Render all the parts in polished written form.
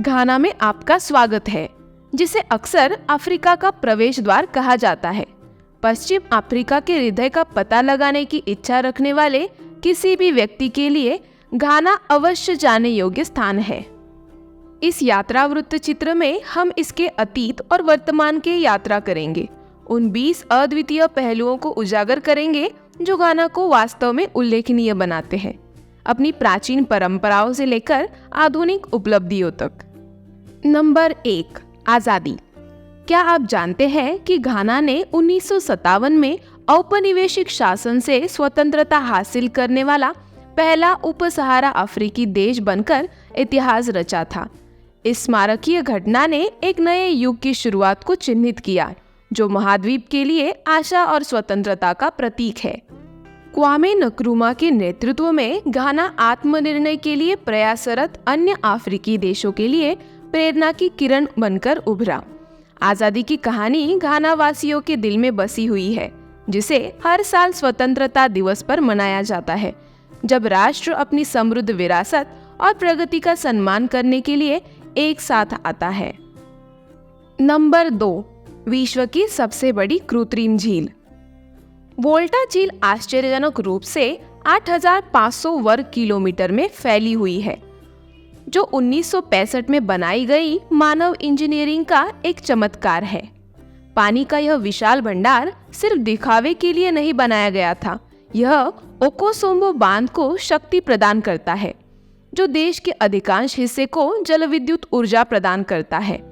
घाना में आपका स्वागत है, जिसे अक्सर अफ्रीका का प्रवेश द्वार कहा जाता है। पश्चिम अफ्रीका के हृदय का पता लगाने की इच्छा रखने वाले किसी भी व्यक्ति के लिए घाना अवश्य जाने योग्य स्थान है। इस यात्रा वृत्त चित्र में हम इसके अतीत और वर्तमान की यात्रा करेंगे। उन 20 अद्वितीय पहलुओं को उजागर करेंगे जो घाना को वास्तव में उल्लेखनीय बनाते हैं, अपनी प्राचीन परंपराओं से लेकर आधुनिक उपलब्धियों तक। नंबर 1, आज़ादी। क्या आप जानते हैं कि घाना ने 1957 में औपनिवेशिक शासन से स्वतंत्रता हासिल करने वाला पहला उप-सहारा अफ्रीकी देश बनकर इतिहास रचा था। इस स्मारकीय घटना ने एक नए युग की शुरुआत को चिन्हित किया, जो महाद्वीप के लिए आशा और स्वतंत्रता का प्रतीक है। क्वामे नक्रुमा के नेतृत्व में घाना आत्मनिर्णय के लिए प्रयासरत अन्य अफ्रीकी देशों के लिए प्रेरणा की किरण बनकर उभरा। आज़ादी की कहानी घाना वासियों के दिल में बसी हुई है, जिसे हर साल स्वतंत्रता दिवस पर मनाया जाता है, जब राष्ट्र अपनी समृद्ध विरासत और प्रगति का सम्मान करने के लिए एक साथ आता है। नंबर 2, विश्व की सबसे बड़ी कृत्रिम झील। वोल्टा झील आश्चर्यजनक रूप से 8,500 वर्ग किलोमीटर में फैली हुई है, जो 1965 में बनाई गई मानव इंजीनियरिंग का एक चमत्कार है। पानी का यह विशाल भंडार सिर्फ दिखावे के लिए नहीं बनाया गया था। यह ओकोसोम्बो बांध को शक्ति प्रदान करता है, जो देश के अधिकांश हिस्से को जलविद्युत ऊर्जा प्रदान करता है।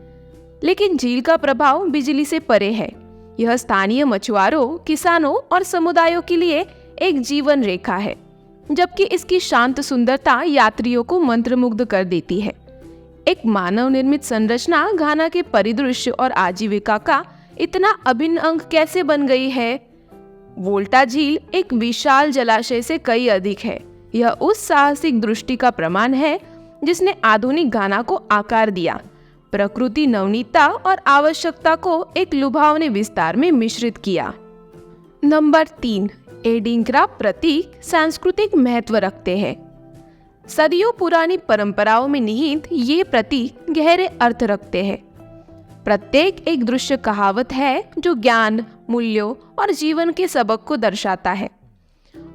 लेकिन झील का प्रभाव बिजली से परे है। यह स्थानीय मछुआरों, किसानों और समुदायों के लिए एक जीवन रेखा है, जबकि इसकी शांत सुंदरता यात्रियों को मंत्रमुग्ध कर देती है। एक मानव निर्मित संरचना घाना के परिदृश्य और आजीविका का इतना अभिन्न अंग कैसे बन गई है? वोल्टा झील एक विशाल जलाशय से कई अधिक है। यह उस साहसिक दृष्टि का प्रमाण है जिसने आधुनिक घाना को आकार दिया, प्रकृति नवनीतता और आवश्यकता को एक लुभावने विस्तार में मिश्रित किया। नंबर 3, एडिंग्रा प्रतीक सांस्कृतिक महत्व रखते हैं। सदियों पुरानी परंपराओं में निहित ये प्रतीक गहरे अर्थ रखते हैं। प्रत्येक एक दृश्य कहावत है जो ज्ञान, मूल्यों और जीवन के सबक को दर्शाता है।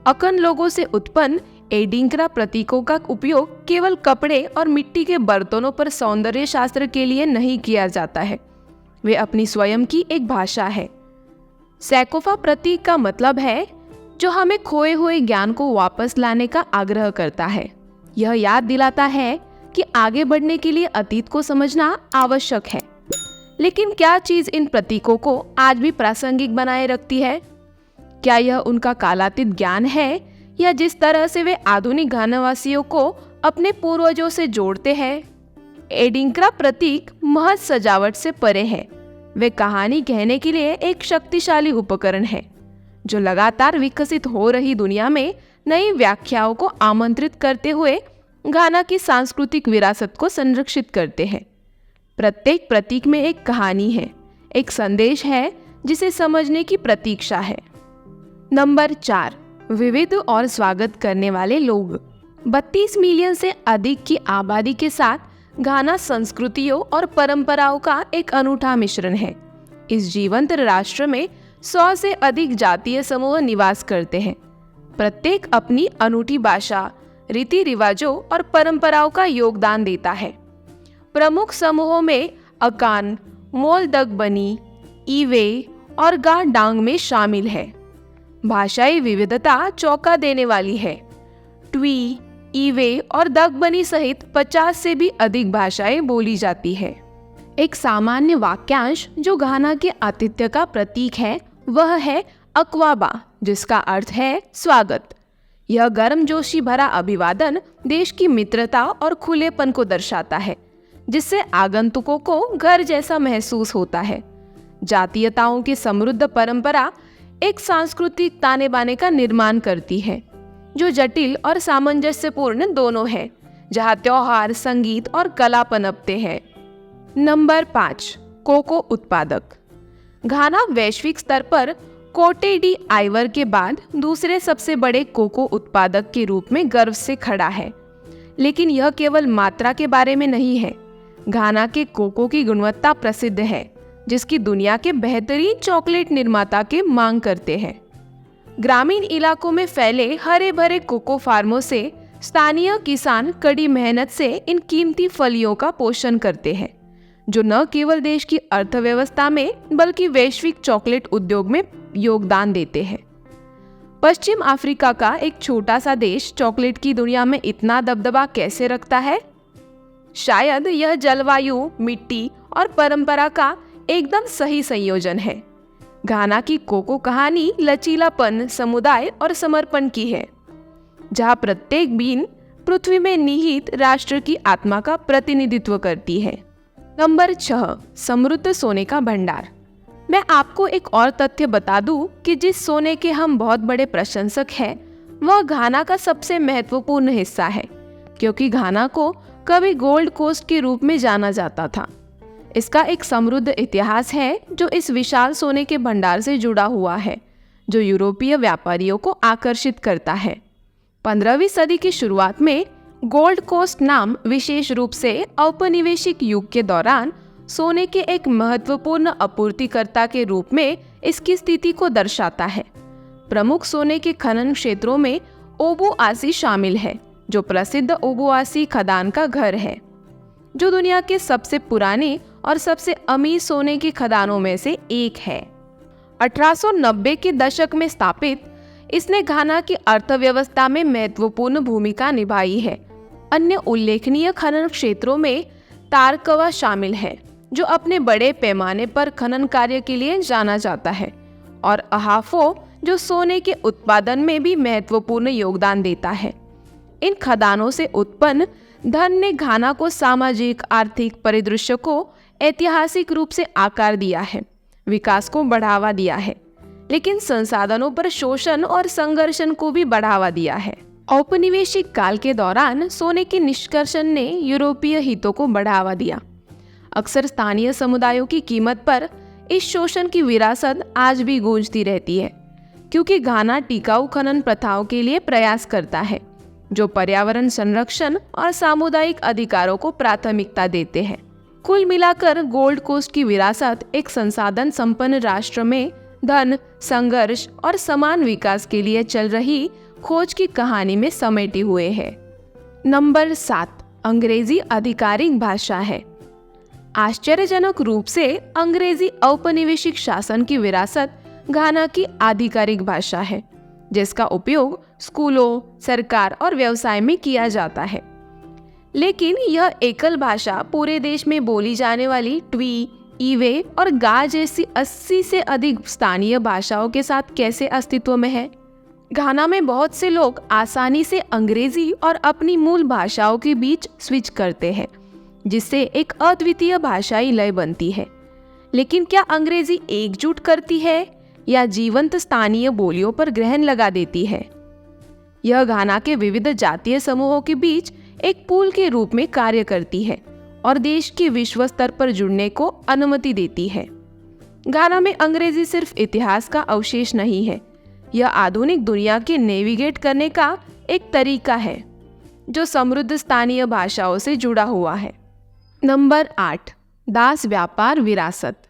अकन लोगों से उत्पन्न एडिंग्रा प्रतीकों का उपयोग केवल कपड़े और मिट्टी के बर्तनों पर सौंदर्य शास्त्र के लिए नहीं किया जाता है। वे अपनी स्वयं की एक भाषा है। सैकोफा प्रतीक का मतलब है जो हमें खोए हुए ज्ञान को वापस लाने का आग्रह करता है। यह याद दिलाता है कि आगे बढ़ने के लिए अतीत को समझना आवश्यक है। लेकिन क्या चीज इन प्रतीकों को आज भी प्रासंगिक बनाए रखती है? क्या यह उनका कालातीत ज्ञान है, या जिस तरह से वे आधुनिक घानावासियों को अपने पूर्वजों से जोड़ते हैं? एडिंग्रा प्रतीक महज सजावट से परे है। वे कहानी कहने के लिए एक शक्तिशाली उपकरण है, जो लगातार विकसित हो रही दुनिया में नई व्याख्याओं को आमंत्रित करते हुए घाना की सांस्कृतिक विरासत को संरक्षित करते हैं। प्रत्येक प्रतीक में एक कहानी है, एक संदेश है जिसे समझने की प्रतीक्षा है। नंबर 4, विविध और स्वागत करने वाले लोग। 32 मिलियन से अधिक की आबादी के साथ घाना संस्कृतियों और परंपराओं का एक अनूठा मिश्रण है। इस जीवंत राष्ट्र में 100 से अधिक जातीय समूह निवास करते हैं। प्रत्येक अपनी अनूठी भाषा, रीति रिवाजों और परंपराओं का योगदान देता है। प्रमुख समूहों में अकान, मोलदगबनी, इवे और गाडांग में शामिल है। भाषाई विविधता चौंका देने वाली है। ट्वी, इवे और दगबनी सहित 50 से भी अधिक भाषाएं बोली जाती है। एक सामान्य वाक्यांश जो घाना के आतिथ्य का प्रतीक है वह है अक्वाबा, जिसका अर्थ है स्वागत। यह गर्मजोशी भरा अभिवादन देश की मित्रता और खुलेपन को दर्शाता है, जिससे आगंतुकों को घर जैसा महसूस होता है। जातीयताओं की समृद्ध परंपरा एक सांस्कृतिक ताने बाने का निर्माण करती है, जो जटिल और सामंजस्यपूर्ण दोनों है, जहाँ त्योहार, संगीत और कला पनपते हैं। नंबर 5, कोको उत्पादक। घाना वैश्विक स्तर पर कोटे डी आइवर के बाद दूसरे सबसे बड़े कोको उत्पादक के रूप में गर्व से खड़ा है। लेकिन यह केवल मात्रा के बारे में नहीं है। घाना के कोको की गुणवत्ता प्रसिद्ध है, जिसकी दुनिया के बेहतरीन चॉकलेट निर्माता के मांग करते हैं। ग्रामीण इलाकों में फैले हरे भरे कोको फार्मों से स्थानीय किसान कड़ी मेहनत से इन कीमती फलियों का पोषण करते हैं, जो न केवल देश की अर्थव्यवस्था में बल्कि वैश्विक चॉकलेट उद्योग में योगदान देते हैं। पश्चिम अफ्रीका का एक छोटा सा देश चॉकलेट की दुनिया में इतना दबदबा कैसे रखता है? शायद यह जलवायु, मिट्टी और परंपरा का एकदम सही संयोजन है। घाना की कोको कहानी लचीलापन, समुदाय और समर्पण की है, जहाँ प्रत्येक बीन पृथ्वी में निहित राष्ट्र की आत्मा का प्रतिनिधित्व करती है। नंबर 6, समृद्ध सोने का भंडार। मैं आपको एक और तथ्य बता दूं कि जिस सोने के हम बहुत बड़े प्रशंसक हैं, वह घाना का सबसे महत्वपूर्ण हिस्सा है, क्योंकि घाना को कभी गोल्ड कोस्ट के रूप में जाना जाता था। इसका एक समृद्ध इतिहास है जो इस विशाल सोने के भंडार से जुड़ा हुआ है, जो यूरोपीय व्यापारियों को आकर्षित करता है। 15वीं सदी की शुरुआत में गोल्ड कोस्ट नाम विशेष रूप से औपनिवेशिक युग के दौरान सोने के एक महत्वपूर्ण आपूर्तिकर्ता के रूप में इसकी स्थिति को दर्शाता है। प्रमुख सोने के खनन क्षेत्रों में ओबुआसी शामिल है, जो प्रसिद्ध ओबुआसी खदान का घर है, जो दुनिया के सबसे पुराने और सबसे अमीर सोने की खदानों में से एक है। 1890 के दशक में स्थापित इसने घाना की अर्थव्यवस्था में महत्वपूर्ण भूमिका निभाई है। अन्य उल्लेखनीय खनन क्षेत्रों में तारकवा शामिल है, जो अपने बड़े पैमाने पर खनन कार्य के लिए जाना जाता है, और अहाफो, जो सोने के उत्पादन में भी महत्वपूर्ण योगदान देता है। इन खदानों से उत्पन्न धन ने घाना को सामाजिक आर्थिक परिदृश्य को ऐतिहासिक रूप से आकार दिया है, विकास को बढ़ावा दिया है, लेकिन संसाधनों पर शोषण और संघर्षण को भी बढ़ावा दिया है। औपनिवेशिक काल के दौरान सोने के निष्कर्षण ने यूरोपीय हितों को बढ़ावा दिया। अक्सर स्थानीय समुदायों की कीमत पर इस शोषण की विरासत आज भी गूंजती रहती है, क्योंकि घाना टिकाऊ खनन प्रथाओं के लिए प्रयास करता है, जो पर्यावरण संरक्षण और सामुदायिक अधिकारों को प्राथमिकता देते हैं। कुल मिलाकर गोल्ड कोस्ट की विरासत एक संसाधन संपन्न राष्ट्र में धन, संघर्ष और समान विकास के लिए चल रही खोज की कहानी में समेटे हुए है। नंबर 7, अंग्रेजी आधिकारिक भाषा है। आश्चर्यजनक रूप से अंग्रेजी औपनिवेशिक शासन की विरासत घाना की आधिकारिक भाषा है, जिसका उपयोग स्कूलों, सरकार और व्यवसाय में किया जाता है। लेकिन यह एकल भाषा पूरे देश में बोली जाने वाली ट्वी, इवे और गा जैसी 80 से अधिक स्थानीय भाषाओं के साथ कैसे अस्तित्व में है? घाना में बहुत से लोग आसानी से अंग्रेजी और अपनी मूल भाषाओं के बीच स्विच करते हैं, जिससे एक अद्वितीय भाषाई लय बनती है। लेकिन क्या अंग्रेजी एकजुट करती है या जीवंत स्थानीय बोलियों पर ग्रहण लगा देती है? यह घाना के विविध जातीय समूहों के बीच एक पुल के रूप में कार्य करती है और देश के विश्व स्तर पर जुड़ने को अनुमति देती है। घाना में अंग्रेजी सिर्फ इतिहास का अवशेष नहीं है, यह आधुनिक दुनिया के नेविगेट करने का एक तरीका है, जो समृद्ध स्थानीय भाषाओं से जुड़ा हुआ है। नंबर 8, दास व्यापार विरासत।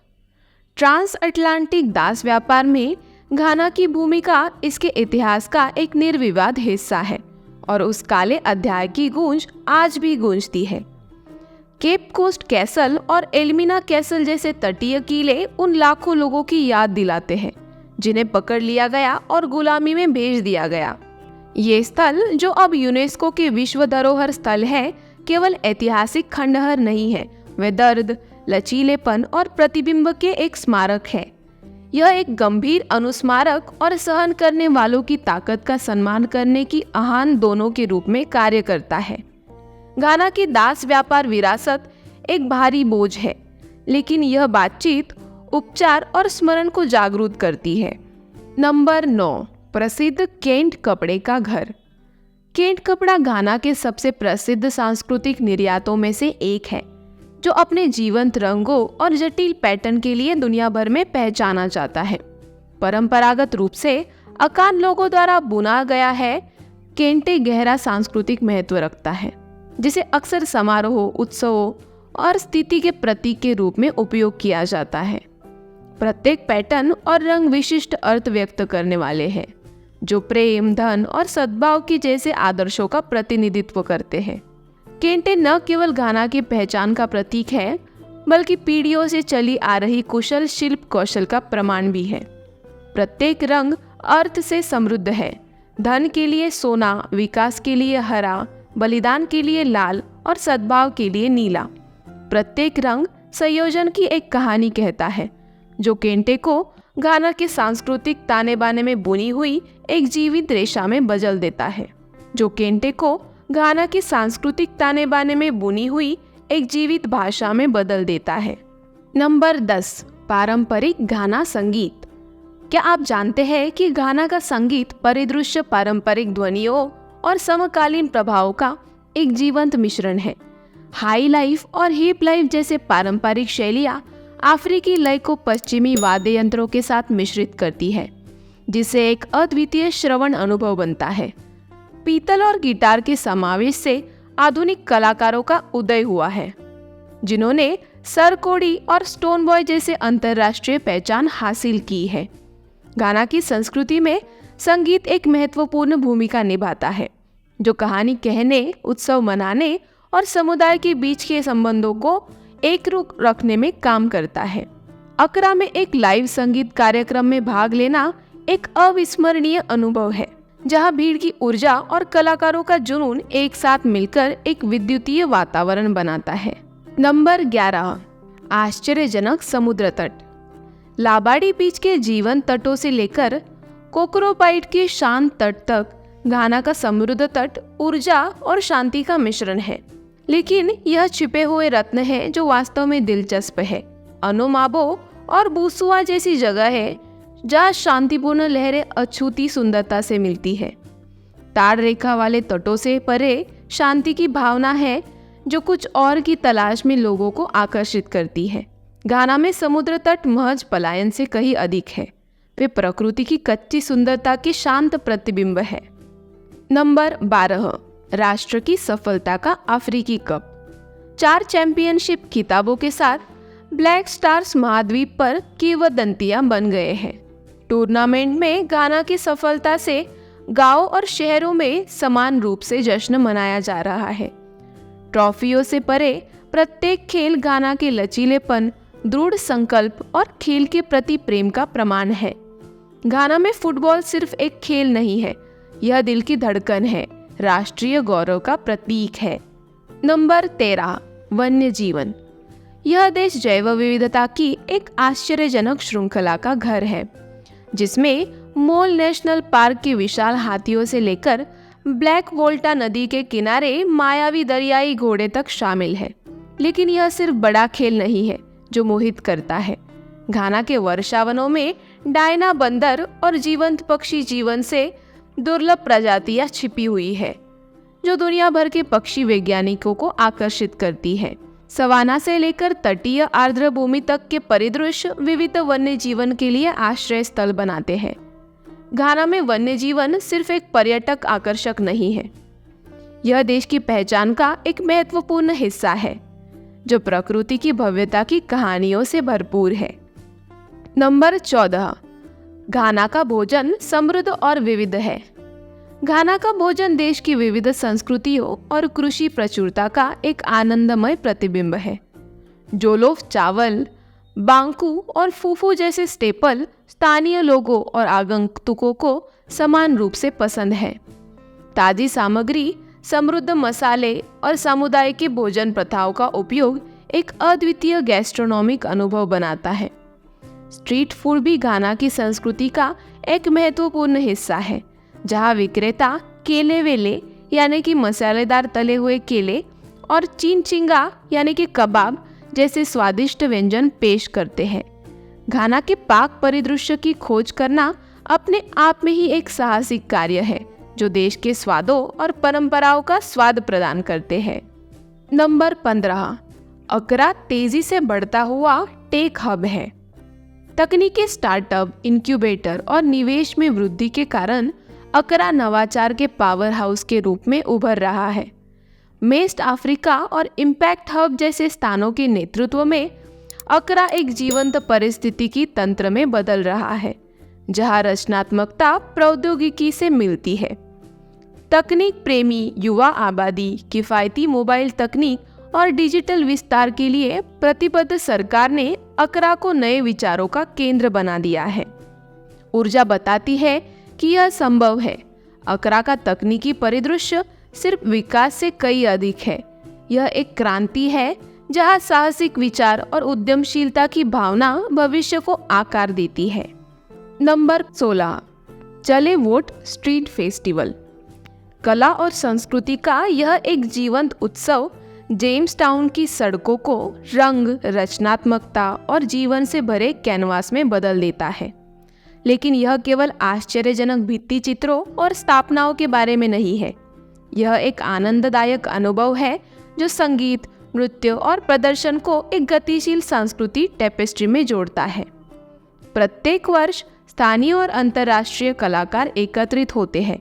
ट्रांस अटलांटिक दास व्यापार में घाना की भूमिका इसके इतिहास का एक निर्विवाद हिस्सा है और उस काले अध्याय की गूंज आज भी गूंजती है। केप कोस्ट कैसल और एल्मिना कैसल जैसे तटीय किले उन लाखों लोगों की याद दिलाते हैं जिन्हें पकड़ लिया गया और गुलामी में भेज दिया गया। ये स्थल, जो अब यूनेस्को के विश्व धरोहर स्थल है, केवल ऐतिहासिक खंडहर नहीं है, वे दर्द, लचीलेपन और प्रतिबिंब के एक स्मारक है। यह एक गंभीर अनुस्मारक और सहन करने वालों की ताकत का सम्मान करने की आह्वान दोनों के रूप में कार्य करता है। घाना की दास व्यापार विरासत एक भारी बोझ है, लेकिन यह बातचीत, उपचार और स्मरण को जागरूक करती है। नंबर 9, प्रसिद्ध केंट कपड़े का घर। केंट कपड़ा घाना के सबसे प्रसिद्ध सांस्कृतिक निर्यातों में से एक है, जो अपने जीवंत रंगों और जटिल पैटर्न के लिए दुनिया भर में पहचाना जाता है। परंपरागत रूप से अकान लोगों द्वारा बुना गया है, केंटे गहरा सांस्कृतिक महत्व रखता है, जिसे अक्सर समारोह, उत्सवों और स्थिति के प्रतीक के रूप में उपयोग किया जाता है। प्रत्येक पैटर्न और रंग विशिष्ट अर्थ व्यक्त करने वाले हैं, जो प्रेम, धन और सद्भाव की जैसे आदर्शों का प्रतिनिधित्व करते हैं। केंटे न केवल घाना की पहचान का प्रतीक है, बल्कि पीढ़ियों से चली आ रही कुशल शिल्प कौशल का प्रमाण भी है। प्रत्येक रंग अर्थ से समृद्ध है। धन के लिए सोना, विकास के लिए हरा, बलिदान के लिए लाल और सद्भाव के लिए नीला। प्रत्येक रंग संयोजन की एक कहानी कहता है, जो केंटे को घाना के सांस्कृतिक ताने बाने में बुनी हुई एक जीवित रेशा में बदल देता है। नंबर 10, पारंपरिक घाना संगीत। क्या आप जानते हैं कि घाना का संगीत परिदृश्य पारंपरिक ध्वनियों और समकालीन प्रभावों का एक जीवंत मिश्रण है। हाई लाइफ और हिप लाइफ जैसे पारंपरिक शैलियाँ अफ्रीकी लय को पश्चिमी वाद्य यंत्रों के साथ मिश्रित करती है, जिससे एक अद्वितीय श्रवण अनुभव बनता है। पीतल और गिटार के समावेश से आधुनिक कलाकारों का उदय हुआ है, जिन्होंने सरकोडी और स्टोन बॉय जैसे अंतर्राष्ट्रीय पहचान हासिल की है। घाना की संस्कृति में संगीत एक महत्वपूर्ण भूमिका निभाता है, जो कहानी कहने, उत्सव मनाने और समुदाय के बीच के संबंधों को एकरूप रखने में काम करता है। अकरा में एक लाइव संगीत कार्यक्रम में भाग लेना एक अविस्मरणीय अनुभव है, जहां भीड़ की ऊर्जा और कलाकारों का जुनून एक साथ मिलकर एक विद्युतीय वातावरण बनाता है। नंबर 11, आश्चर्यजनक समुद्र तट। लाबाडी बीच के जीवन तटों से लेकर कोकरोपाइट के शांत तट तक घाना का समृद्ध तट ऊर्जा और शांति का मिश्रण है। लेकिन यह छिपे हुए रत्न है जो वास्तव में दिलचस्प है। अनुमाबो और बूसुआ जैसी जगह है जहाँ शांतिपूर्ण लहरें अछूती सुंदरता से मिलती है। ताड़ रेखा वाले तटों से परे शांति की भावना है, जो कुछ और की तलाश में लोगों को आकर्षित करती है। घाना में समुद्र तट महज पलायन से कहीं अधिक है। वे प्रकृति की कच्ची सुंदरता के शांत प्रतिबिंब है। नंबर 12, राष्ट्र की सफलता का अफ्रीकी कप। 4 चैंपियनशिप खिताबों के साथ ब्लैक स्टार्स महाद्वीप पर किंवदंतियां बन गए हैं। टूर्नामेंट में घाना की सफलता से गांव और शहरों में समान रूप से जश्न मनाया जा रहा है। ट्रॉफियों से परे प्रत्येक खेल घाना के लचीलेपन, दृढ़ संकल्प और खेल के प्रति प्रेम का प्रमाण है। घाना में फुटबॉल सिर्फ एक खेल नहीं है, यह दिल की धड़कन है, राष्ट्रीय गौरव का प्रतीक है। नंबर 13, वन्य जीवन। यह देश जैव विविधता की एक आश्चर्यजनक श्रृंखला का घर है, जिसमें मोल नेशनल पार्क के विशाल हाथियों से लेकर ब्लैक वोल्टा नदी के किनारे मायावी दरियाई घोड़े तक शामिल है। लेकिन यह सिर्फ बड़ा खेल नहीं है जो मोहित करता है। घाना के वर्षावनों में डायना बंदर और जीवंत पक्षी जीवन से दुर्लभ प्रजातियां छिपी हुई है, जो दुनिया भर के पक्षी वैज्ञानिकों को आकर्षित करती है। सवाना से लेकर तटीय आर्द्र भूमि तक के परिदृश्य विविध वन्य जीवन के लिए आश्रय स्थल बनाते हैं। घाना में वन्य जीवन सिर्फ एक पर्यटक आकर्षक नहीं है, यह देश की पहचान का एक महत्वपूर्ण हिस्सा है, जो प्रकृति की भव्यता की कहानियों से भरपूर है। नंबर 14, घाना का भोजन समृद्ध और विविध है। घाना का भोजन देश की विविध संस्कृतियों और कृषि प्रचुरता का एक आनंदमय प्रतिबिंब है। जोलोफ चावल, बांकू और फूफू जैसे स्टेपल स्थानीय लोगों और आगंतुकों को समान रूप से पसंद है। ताजी सामग्री, समृद्ध मसाले और समुदाय के भोजन प्रथाओं का उपयोग एक अद्वितीय गैस्ट्रोनॉमिक अनुभव बनाता है। स्ट्रीट फूड भी घाना की संस्कृति का एक महत्वपूर्ण हिस्सा है, जहां विक्रेता केले वेले यानी कि मसालेदार तले हुए केले और चिंचिंगा यानी कि कबाब जैसे स्वादिष्ट व्यंजन पेश करते हैं। घाना के पाक परिदृश्य की खोज करना अपने आप में ही एक साहसिक कार्य है, जो देश के स्वादों और परंपराओं का स्वाद प्रदान करते हैं। नंबर 15, अकरा तेजी से बढ़ता हुआ टेक हब है। तकनीकी स्टार्टअप, इंक्यूबेटर और निवेश में वृद्धि के कारण अकरा नवाचार के पावर हाउस के रूप में उभर रहा है। वेस्ट अफ्रीका और इम्पैक्ट हब जैसे स्थानों के नेतृत्व में अकरा एक जीवंत परिस्थितिकी तंत्र में बदल रहा है, जहां रचनात्मकता प्रौद्योगिकी से मिलती है। तकनीक प्रेमी युवा आबादी, किफ़ायती मोबाइल तकनीक और डिजिटल विस्तार के लिए प्रतिबद्ध सरकार ने अकरा को नए विचारों का केंद्र बना दिया है। ऊर्जा बताती है कि यह संभव है। अकरा का तकनीकी परिदृश्य सिर्फ विकास से कई अधिक है। यह एक क्रांति है जहां साहसिक विचार और उद्यमशीलता की भावना भविष्य को आकार देती है। नंबर 16, चले वोट स्ट्रीट फेस्टिवल। कला और संस्कृति का यह एक जीवंत उत्सव जेम्स टाउन की सड़कों को रंग, रचनात्मकता और जीवन से भरे कैनवास में बदल देता है। लेकिन यह केवल आश्चर्यजनक भित्ति चित्रों और स्थापनाओं के बारे में नहीं है। यह एक आनंददायक अनुभव है जो संगीत, नृत्य और प्रदर्शन को एक गतिशील सांस्कृतिक टेपेस्ट्री में जोड़ता है। प्रत्येक वर्ष स्थानीय और अंतर्राष्ट्रीय कलाकार एकत्रित होते हैं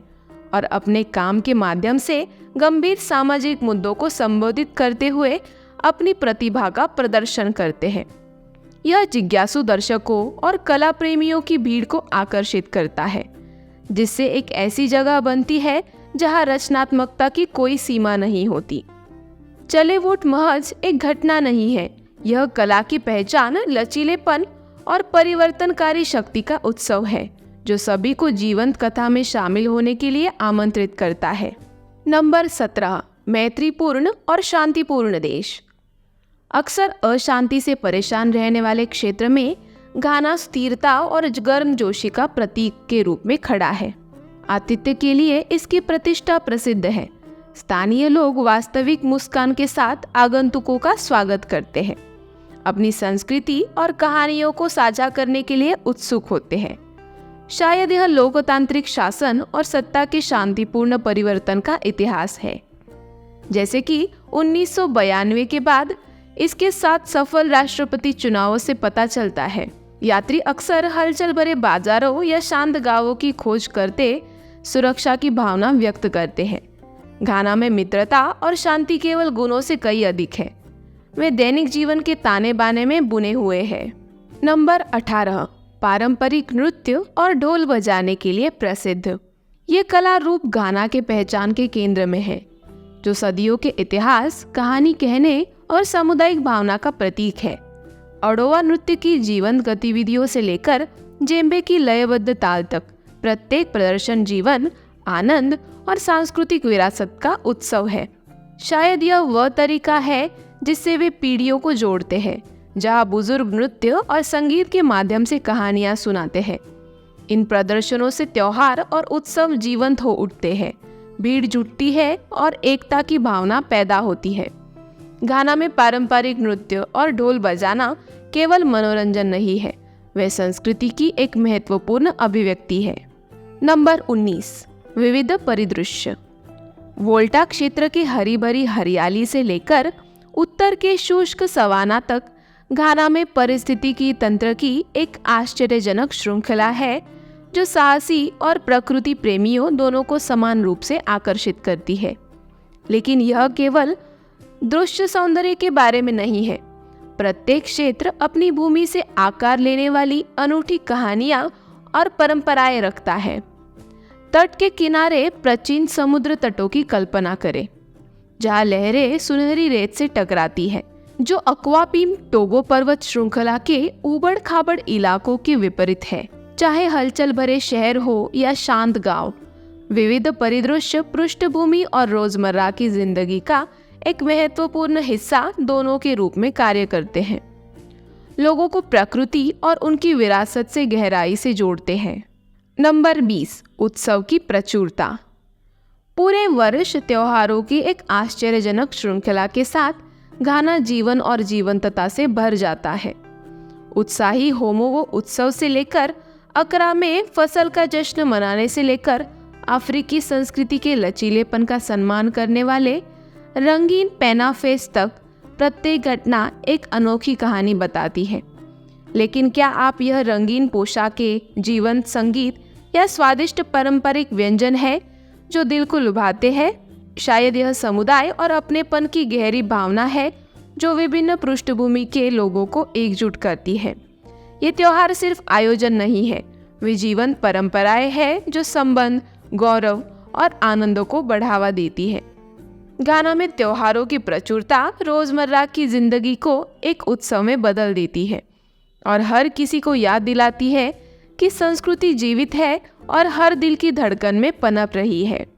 और अपने काम के माध्यम से गंभीर सामाजिक मुद्दों को संबोधित करते हुए अपनी प्रतिभा का प्रदर्शन करते हैं। यह जिज्ञासु दर्शकों और कला प्रेमियों की भीड़ को आकर्षित करता है, जिससे एक ऐसी जगह बनती है जहां रचनात्मकता की कोई सीमा नहीं होती। चले वोट महज एक घटना नहीं है, यह कला की पहचान, लचीलेपन और परिवर्तनकारी शक्ति का उत्सव है जो सभी को जीवंत कथा में शामिल होने के लिए आमंत्रित करता है। नंबर 17, मैत्रीपूर्ण और शांतिपूर्ण देश। अक्सर अशांति से परेशान रहने वाले क्षेत्र में घाना स्थिरता और गर्मजोशी का प्रतीक के रूप में खड़ा है। आतिथ्य के लिए इसकी प्रतिष्ठा प्रसिद्ध है। स्थानीय लोग वास्तविक मुस्कान के साथ आगंतुकों का स्वागत करते हैं, अपनी संस्कृति और कहानियों को साझा करने के लिए उत्सुक होते हैं। शायद यह लोकतांत्रिक शासन और सत्ता के शांतिपूर्ण परिवर्तन का इतिहास है। जैसे कि 1992 के बाद इसके 7 सफल राष्ट्रपति चुनावों से पता चलता है। यात्री अक्सर हलचल भरे बाजारों या शांत गांवों की खोज करते सुरक्षा की भावना व्यक्त करते हैं। घाना में मित्रता और शांति केवल गुणों से कई अधिक है। वे दैनिक जीवन के ताने बाने में बुने हुए हैं। नंबर 18, पारंपरिक नृत्य और ढोल बजाने के लिए प्रसिद्ध। ये कला रूप घाना के पहचान के केंद्र में है, जो सदियों के इतिहास, कहानी कहने और सामुदायिक भावना का प्रतीक है। अडोवा नृत्य की जीवंत गतिविधियों से लेकर जेम्बे की लयबद्ध ताल तक प्रत्येक प्रदर्शन जीवन, आनंद और सांस्कृतिक विरासत का उत्सव है। शायद यह वह तरीका है जिससे वे पीढ़ियों को जोड़ते हैं, जहां बुजुर्ग नृत्य और संगीत के माध्यम से कहानियां सुनाते हैं। इन प्रदर्शनों से त्योहार और उत्सव जीवंत हो उठते हैं, भीड़ जुटती है और एकता की भावना पैदा होती है। घाना में पारंपरिक नृत्य और ढोल बजाना केवल मनोरंजन नहीं है, वह संस्कृति की एक महत्वपूर्ण अभिव्यक्ति है। नंबर 19, विविध परिदृश्य। वोल्टा क्षेत्र की हरी भरी हरियाली से लेकर उत्तर के शुष्क सवाना तक घाना में परिस्थितिकी तंत्र की एक आश्चर्यजनक श्रृंखला है जो साहसी और प्रकृति प्रेमियों दोनों को समान रूप से आकर्षित करती है। लेकिन यह केवल दृश्य सौंदर्य के बारे में नहीं है। प्रत्येक क्षेत्र अपनी भूमि से आकार लेने वाली अनूठी कहानियां और परंपराएं रखता है। तट के किनारे प्राचीन समुद्र तटों की कल्पना करें, जहां लहरें सुनहरी रेत से टकराती है, जो अक्वापीम टोगो पर्वत श्रृंखला के उबड़ खाबड़ इलाकों के विपरीत है। चाहे हलचल भरे शहर हो या शांत गांव, विविध परिदृश्य पृष्ठभूमि और रोजमर्रा की जिंदगी का एक महत्वपूर्ण हिस्सा दोनों के रूप में कार्य करते हैं। लोगों को प्रकृति और उनकी विरासत से गहराई से जोड़ते हैं। नंबर 20, उत्सव की प्रचुरता। पूरे वर्ष त्योहारों की एक आश्चर्यजनक श्रृंखला के साथ घाना जीवन और जीवंतता से भर जाता है। उत्साही होमोवो उत्सव से लेकर अकरा में फसल का जश्न मनाने से लेकर अफ्रीकी संस्कृति के लचीलेपन का सम्मान करने वाले रंगीन पेना फेस्ट तक प्रत्येक घटना एक अनोखी कहानी बताती है। लेकिन क्या आप यह रंगीन पोशाकें, जीवंत संगीत या स्वादिष्ट पारंपरिक व्यंजन है जो दिल को लुभाते हैं? शायद यह समुदाय और अपनेपन की गहरी भावना है जो विभिन्न पृष्ठभूमि के लोगों को एकजुट करती है। ये त्योहार सिर्फ आयोजन नहीं है, वे जीवंत परंपराएं हैं जो संबंध, गौरव और आनंदों को बढ़ावा देती है। गाना में त्योहारों की प्रचुरता रोजमर्रा की जिंदगी को एक उत्सव में बदल देती है और हर किसी को याद दिलाती है कि संस्कृति जीवित है और हर दिल की धड़कन में पनप रही है।